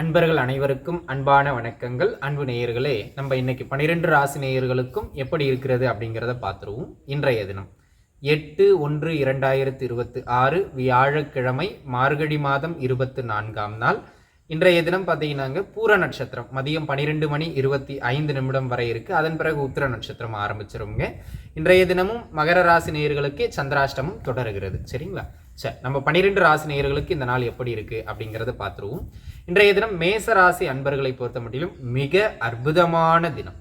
அன்பர்கள் அனைவருக்கும் அன்பான வணக்கங்கள். அன்பு நேயர்களே, நம்ம இன்னைக்கு 12 ராசி நேயர்களுக்கும் எப்படி இருக்கிறது அப்படிங்கிறத பார்த்துருவோம். இன்றைய தினம் 8/1/2026 வியாழக்கிழமை, மார்கழி மாதம் 24ஆம் நாள். இன்றைய தினம் பார்த்தீங்கன்னாங்க பூர நட்சத்திரம் மதியம் 12:25 வரை இருக்குது. அதன் பிறகு உத்திர நட்சத்திரம் ஆரம்பிச்சிருங்க. இன்றைய தினமும் மகர ராசி நேயர்களுக்கு சந்திராஷ்டமம் தொடருகிறது. சரிங்களா? சரி, நம்ம 12 ராசி நேயர்களுக்கு இந்த நாள் எப்படி இருக்குது அப்படிங்கிறத பார்த்துருவோம். இன்றைய தினம் மேச ராசி அன்பர்களை பொறுத்த மட்டிலும் மிக அற்புதமான தினம்.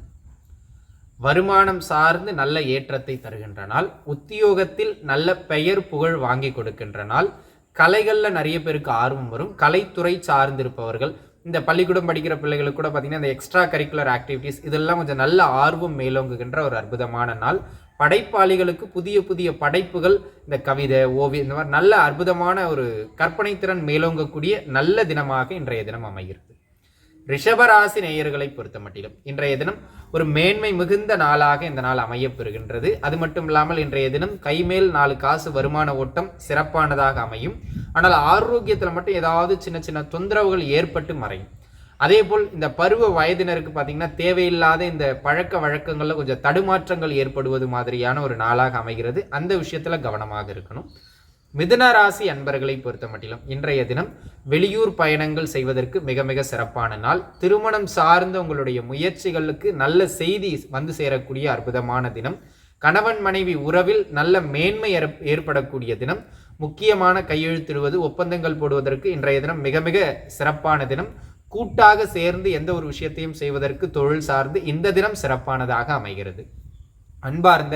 வருமானம் சார்ந்து நல்ல ஏற்றத்தை தருகின்ற நாள். உத்தியோகத்தில் நல்ல பெயர் புகழ் வாங்கி கொடுக்கின்ற நாள். கலைகளில் நிறைய பேருக்கு ஆர்வம் வரும். கலைத்துறை சார்ந்திருப்பவர்கள், இந்த பள்ளிக்கூடம் படிக்கிற பிள்ளைகளுக்கு கூட பார்த்தீங்கன்னா இந்த எக்ஸ்ட்ரா கரிக்குலர் ஆக்டிவிட்டீஸ் இதெல்லாம் கொஞ்சம் நல்ல ஆர்வம் மேலோங்குகின்ற ஒரு அற்புதமான நாள். படைப்பாளிகளுக்கு புதிய புதிய படைப்புகள், இந்த கவிதை, ஓவியம், இந்த மாதிரி நல்ல அற்புதமான ஒரு கற்பனை திறன் மேலோங்கக்கூடிய நல்ல தினமாக இன்றைய தினம் அமைகிறது. ரிஷபராசி நேயர்களை பொறுத்த மட்டிலும் இன்றைய தினம் ஒரு மேன்மை மிகுந்த நாளாக இந்த நாள் அமையப்பெறுகின்றது. அது மட்டும் இல்லாமல் இன்றைய தினம் கைமேல் 4 காசு வருமான ஓட்டம் சிறப்பானதாக அமையும். ஆனால் ஆரோக்கியத்தில் மட்டும் ஏதாவது சின்ன சின்ன தொந்தரவுகள் ஏற்பட்டு மறையும். அதே போல் இந்த பருவ வயதினருக்கு பார்த்தீங்கன்னா தேவையில்லாத இந்த பழக்க வழக்கங்களில் கொஞ்சம் தடுமாற்றங்கள் ஏற்படுவது மாதிரியான ஒரு நாளாக அமைகிறது. அந்த விஷயத்தில் கவனமாக இருக்கணும். மிதுன ராசி அன்பர்களை பொறுத்த மட்டிலும் இன்றைய தினம் வெளியூர் பயணங்கள் செய்வதற்கு மிக மிக சிறப்பான நாள். திருமணம் சார்ந்த உங்களுடைய முயற்சிகளுக்கு நல்ல செய்தி வந்து சேரக்கூடிய அற்புதமான தினம். கணவன் மனைவி உறவில் நல்ல மேன்மை ஏற்படக்கூடிய தினம். முக்கியமான கையெழுத்திடுவது, ஒப்பந்தங்கள் போடுவதற்கு இன்றைய தினம் மிக மிக சிறப்பான தினம். கூட்டாக சேர்ந்து எந்த ஒரு விஷயத்தையும் செய்வதற்கு தொழில் சார்ந்து இந்த தினம் சிறப்பானதாக அமைகிறது. அன்பார்ந்த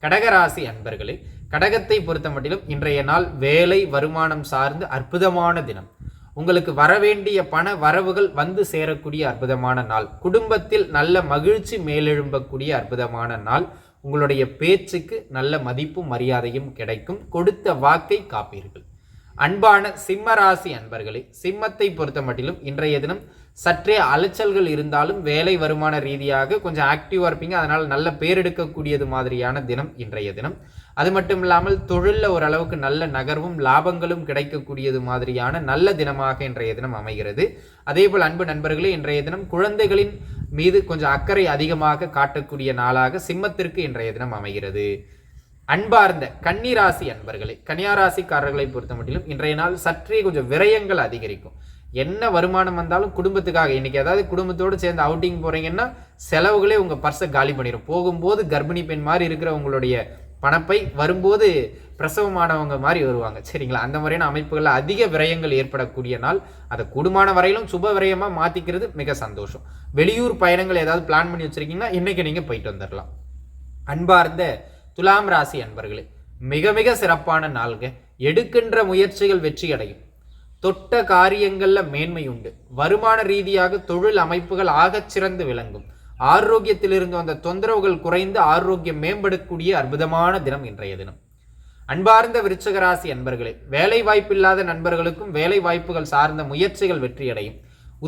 கடகராசி அன்பர்களே, கடகத்தை பொறுத்த மட்டிலும் இன்றைய நாள் வேலை வருமானம் சார்ந்து அற்புதமான தினம். உங்களுக்கு வரவேண்டிய பண வரவுகள் வந்து சேரக்கூடிய அற்புதமான நாள். குடும்பத்தில் நல்ல மகிழ்ச்சி மேலெழும்பக்கூடிய அற்புதமான நாள். உங்களுடைய பேச்சுக்கு நல்ல மதிப்பும் மரியாதையும் கிடைக்கும். கொடுத்த வாக்கை காப்பீர்கள். அன்பான சிம்மராசி அன்பர்களே, சிம்மத்தை பொறுத்த மட்டிலும் இன்றைய தினம் சற்றே அலைச்சல்கள் இருந்தாலும் வேலை வருமான ரீதியாக கொஞ்சம் ஆக்டிவாக இருப்பீங்க. அதனால் நல்ல பேர் எடுக்கக்கூடியது மாதிரியான தினம் இன்றைய தினம். அது மட்டும் இல்லாமல் தொழிலில் ஓரளவுக்கு நல்ல நகர்வும் லாபங்களும் கிடைக்கக்கூடியது மாதிரியான நல்ல தினமாக இன்றைய தினம் அமைகிறது. அதே போல் அன்பு நண்பர்களே, இன்றைய தினம் குழந்தைகளின் மீது கொஞ்சம் அக்கறை அதிகமாக காட்டக்கூடிய நாளாக சிம்மத்திற்கு இன்றைய தினம் அமைகிறது. அன்பார்ந்த கன்னிராசி அன்பர்களே, கன்னியாராசிக்காரர்களை பொறுத்த மட்டிலும் இன்றைய நாள் சற்றே கொஞ்சம் விரயங்கள் அதிகரிக்கும். என்ன வருமானம் வந்தாலும் குடும்பத்துக்காக, இன்னைக்கு ஏதாவது குடும்பத்தோடு சேர்ந்து அவுட்டிங் போறீங்கன்னா செலவுகளே உங்க பர்ஸை காலி பண்ணிடும். போகும்போது கர்ப்பிணி பெண் மாதிரி இருக்கிற உங்களுடைய பணப்பை, வரும்போது பிரசவமானவங்க மாதிரி வருவாங்க. சரிங்களா? அந்த மாதிரியான அமைப்புகளில் அதிக விரயங்கள் ஏற்படக்கூடிய நாள். அதை கூடுமான வரையிலும் சுப விரயமாக மாற்றிக்கிறது மிக சந்தோஷம். வெளியூர் பயணங்கள் ஏதாவது பிளான் பண்ணி வச்சிருக்கீங்கன்னா இன்னைக்கு நீங்கள் போயிட்டு வந்துடலாம். அன்பார்ந்த துலாம் ராசி அன்பர்களே, மிக மிக சிறப்பான நாள்க. எடுக்கின்ற முயற்சிகள் வெற்றி அடையும். தொட்ட காரியங்களில் மேன்மை உண்டு. வருமான ரீதியாக தொழில் அமைப்புகள் ஆகச்சிறந்து விளங்கும். ஆரோக்கியத்திலிருந்து வந்த தொந்தரவுகள் குறைந்து ஆரோக்கியம் மேம்படக்கூடிய அற்புதமான தினம் இன்றைய தினம். அன்பார்ந்த விருச்சிக ராசி அன்பர்களே, வேலை வாய்ப்பு இல்லாத நண்பர்களுக்கும் வேலை வாய்ப்புகள் சார்ந்த முயற்சிகள் வெற்றியடையும்.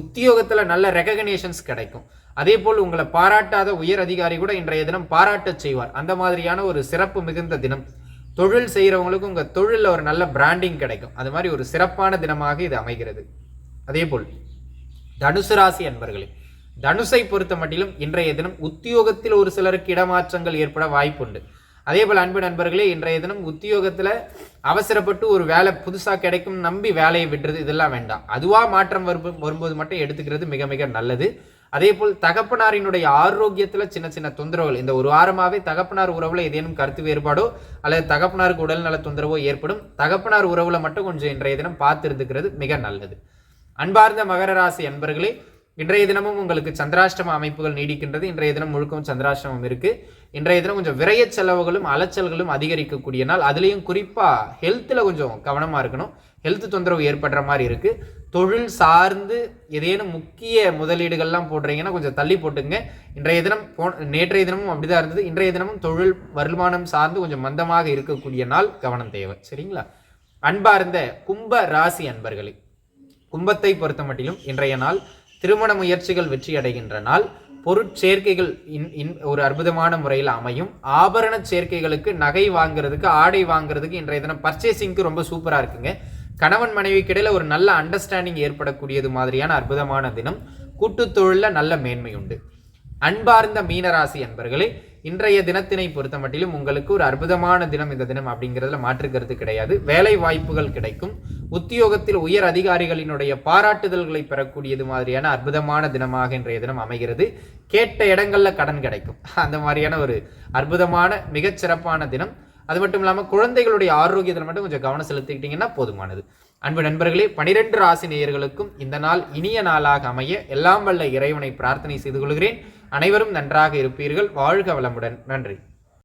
உத்தியோகத்தில் நல்ல ரெகக்னேஷன்ஸ் கிடைக்கும். அதே போல் உங்களை பாராட்டாத உயர் அதிகாரி கூட இன்றைய தினம் பாராட்டச் செய்வார். அந்த மாதிரியான ஒரு சிறப்பு மிகுந்த தினம். தொழில் செய்கிறவங்களுக்கும் உங்கள் தொழிலில் ஒரு நல்ல பிராண்டிங் கிடைக்கும். அது மாதிரி ஒரு சிறப்பான தினமாக இது அமைகிறது. அதே போல் தனுசு ராசி அன்பர்களே, தனுசை பொறுத்த மட்டிலும் இன்றைய தினம் உத்தியோகத்தில் ஒரு சிலருக்கு இடமாற்றங்கள் ஏற்பட வாய்ப்புண்டு. அதே போல் அன்பு நண்பர்களே, இன்றைய தினம் உத்தியோகத்தில் அவசரப்பட்டு ஒரு வேலை புதுசாக கிடைக்கும் நம்பி வேலையை விடுறது இதெல்லாம் வேண்டாம். அதுவாக மாற்றம் வரும்போது மட்டும் எடுத்துக்கிறது மிக மிக நல்லது. அதே போல் தகப்பனாரினுடைய ஆரோக்கியத்தில் சின்ன சின்ன தொந்தரவுகள், இந்த ஒரு வாரமாகவே தகப்பனார் உறவில் ஏதேனும் கருத்து வேறுபாடோ அல்லது தகப்பனாருக்கு உடல்நல தொந்தரவோ ஏற்படும். தகப்பனார் உறவுல மட்டும் கொஞ்சம் இன்றைய தினம் பார்த்து இருந்துக்கிறது மிக நல்லது. அன்பார்ந்த மகர ராசி அன்பர்களே, இன்றைய தினமும் உங்களுக்கு சந்திராஷ்டம அமைப்புகள் நீடிக்கின்றது. இன்றைய தினம் முழுக்கவும் சந்திராஷ்டமம் இருக்கு. இன்றைய தினம் கொஞ்சம் விரைய செலவுகளும் அலைச்சல்களும் அதிகரிக்கக்கூடிய நாள். அதுலேயும் குறிப்பாக ஹெல்த்தில் கொஞ்சம் கவனமாக இருக்கணும். ஹெல்த் தொந்தரவு ஏற்படுற மாதிரி இருக்கு. தொழில் சார்ந்து ஏதேனும் முக்கிய முதலீடுகள்லாம் போடுறீங்கன்னா கொஞ்சம் தள்ளி போட்டுங்க. இன்றைய தினம் நேற்றைய தினமும் அப்படிதான் இருந்தது. இன்றைய தினமும் தொழில் வருமானம் சார்ந்து கொஞ்சம் மந்தமாக இருக்கக்கூடிய நாள். கவனம் தேவை. சரிங்களா? அன்பார்ந்த கும்ப ராசி அன்பர்களே, கும்பத்தை பொறுத்த மட்டிலும் இன்றைய நாள் திருமண முயற்சிகள் வெற்றி அடைகின்ற நாள். பொருட்சேர்க்கைகள் ஒரு அற்புதமான முறையில் அமையும். ஆபரண சேர்க்கைகளுக்கு, நகை வாங்குறதுக்கு, ஆடை வாங்குறதுக்கு இன்றைய தினம் பர்ச்சேசிங்க்கு ரொம்ப சூப்பராக இருக்குங்க. கணவன் மனைவிக்கு இடையில ஒரு நல்ல அண்டர்ஸ்டாண்டிங் ஏற்படக்கூடியது மாதிரியான அற்புதமான தினம். கூட்டு தொழில நல்ல மேன்மை உண்டு. அன்பார்ந்த மீனராசி அன்பர்களே, இன்றைய தினத்தினை பொறுத்த மட்டிலும் உங்களுக்கு ஒரு அற்புதமான தினம் இந்த தினம் அப்படிங்கிறதுல மாற்றுக்கிறது கிடையாது. வேலை வாய்ப்புகள் கிடைக்கும். உத்தியோகத்தில் உயர் அதிகாரிகளினுடைய பாராட்டுதல்களை பெறக்கூடியது மாதிரியான அற்புதமான தினமாக இன்றைய தினம் அமைகிறது. கேட்ட இடங்கள்ல கடன் கிடைக்கும். அந்த மாதிரியான ஒரு அற்புதமான மிகச்சிறப்பான தினம். அது மட்டும் இல்லாமல் குழந்தைகளுடைய ஆரோக்கியத்தில் மட்டும் கொஞ்சம் கவனம் செலுத்திக்கிட்டீங்கன்னா போதுமானது. அன்பு நண்பர்களே, 12 ராசி நேயர்களுக்கும் இந்த நாள் இனிய நாளாக அமைய எல்லாம் வல்ல இறைவனை பிரார்த்தனை செய்து கொள்கிறேன். அனைவரும் நன்றாக இருப்பீர்கள். வாழ்க வளமுடன். நன்றி.